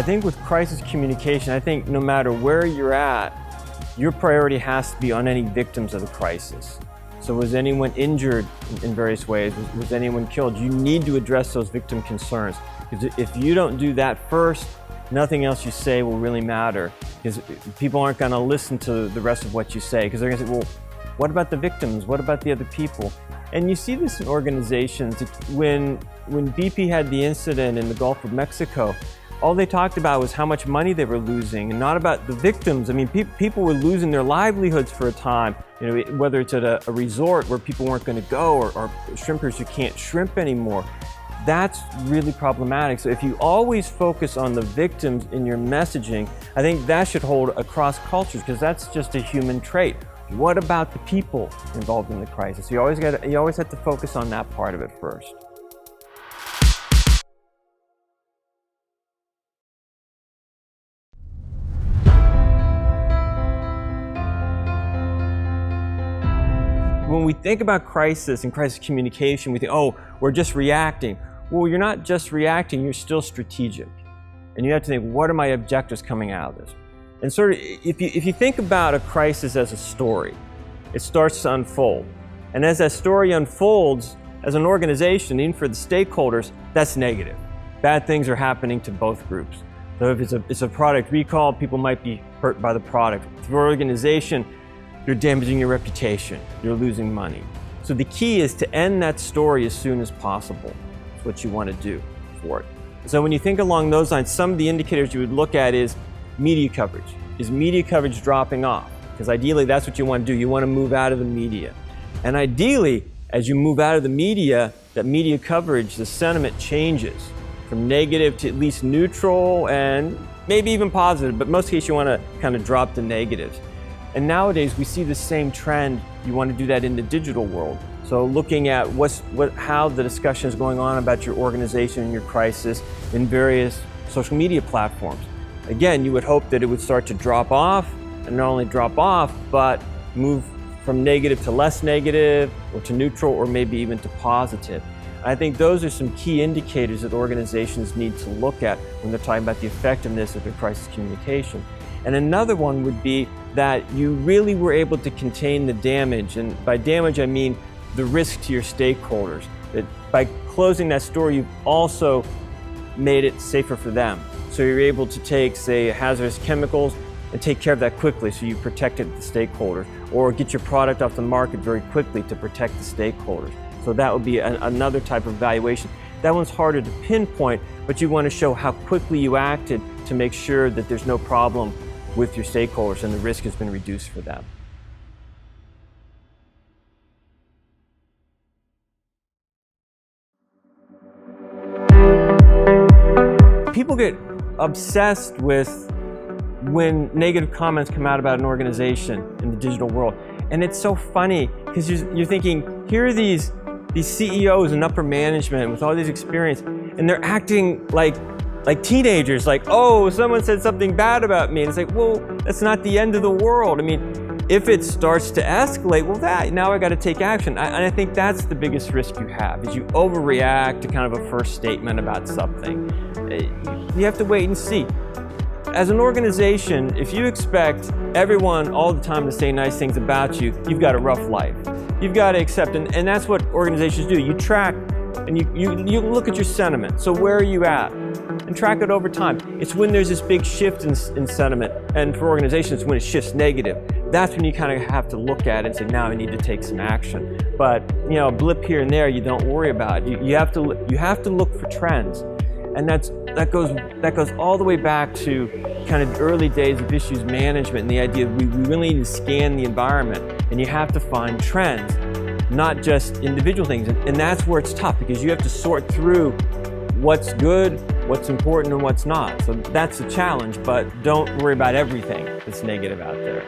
think with crisis communication, I think no matter where you're at, your priority has to be on any victims of the crisis. So was anyone injured in various ways? Was anyone killed? You need to address those victim concerns. Because if you don't do that first, nothing else you say will really matter. Because people aren't going to listen to the rest of what you say. Because they're going to say, well, what about the victims? What about the other people? And you see this in organizations. When BP had the incident in the Gulf of Mexico, all they talked about was how much money they were losing, and not about the victims. I mean, people were losing their livelihoods for a time, whether it's at a resort where people weren't going to go, or shrimpers who can't shrimp anymore. That's really problematic. So if you always focus on the victims in your messaging, I think that should hold across cultures, because that's just a human trait. What about the people involved in the crisis? You always have to focus on that part of it first. When we think about crisis and crisis communication, we think, oh, we're just reacting. Well, you're not just reacting, you're still strategic. And you have to think, what are my objectives coming out of this? And sort of, if you think about a crisis as a story, it starts to unfold. And as that story unfolds, as an organization, even for the stakeholders, that's negative. Bad things are happening to both groups. So if it's a product recall, people might be hurt by the product. For an organization, you're damaging your reputation, you're losing money. So the key is to end that story as soon as possible. That's what you want to do for it. So when you think along those lines, some of the indicators you would look at is media coverage. Is media coverage dropping off? Because ideally that's what you want to do. You want to move out of the media. And ideally, as you move out of the media, that media coverage, the sentiment changes from negative to at least neutral and maybe even positive, but in most cases you want to kind of drop the negatives. And nowadays we see the same trend. You want to do that in the digital world. So looking at how the discussion is going on about your organization and your crisis in various social media platforms. Again, you would hope that it would start to drop off, and not only drop off, but move from negative to less negative, or to neutral, or maybe even to positive. I think those are some key indicators that organizations need to look at when they're talking about the effectiveness of their crisis communication. And another one would be that you really were able to contain the damage. And by damage, I mean the risk to your stakeholders. That by closing that story, you've also made it safer for them. So you're able to take, say, hazardous chemicals and take care of that quickly, so you protected the stakeholders. Or get your product off the market very quickly to protect the stakeholders. So that would be another type of evaluation. That one's harder to pinpoint, but you want to show how quickly you acted to make sure that there's no problem with your stakeholders and the risk has been reduced for them. People get obsessed with when negative comments come out about an organization in the digital world. And it's so funny, because you're thinking, here are these CEOs and upper management with all this experience, and they're acting like teenagers, like, oh, someone said something bad about me. And it's like, well, that's not the end of the world. I mean, if it starts to escalate, well, now I got to take action. And I think that's the biggest risk you have, is you overreact to kind of a first statement about something. You have to wait and see. As an organization, if you expect everyone all the time to say nice things about you, you've got a rough life. You've got to accept, and that's what organizations do. You track and you look at your sentiment. So where are you at? And track it over time. It's when there's this big shift in sentiment, and for organizations, when it shifts negative, that's when you kind of have to look at it and say, now I need to take some action. But a blip here and there, you don't worry about. You have to look for trends, and that goes all the way back to kind of the early days of issues management, and the idea that we really need to scan the environment, and you have to find trends, not just individual things. And that's where it's tough, because you have to sort through what's good, what's important, and what's not. So that's a challenge, but don't worry about everything that's negative out there.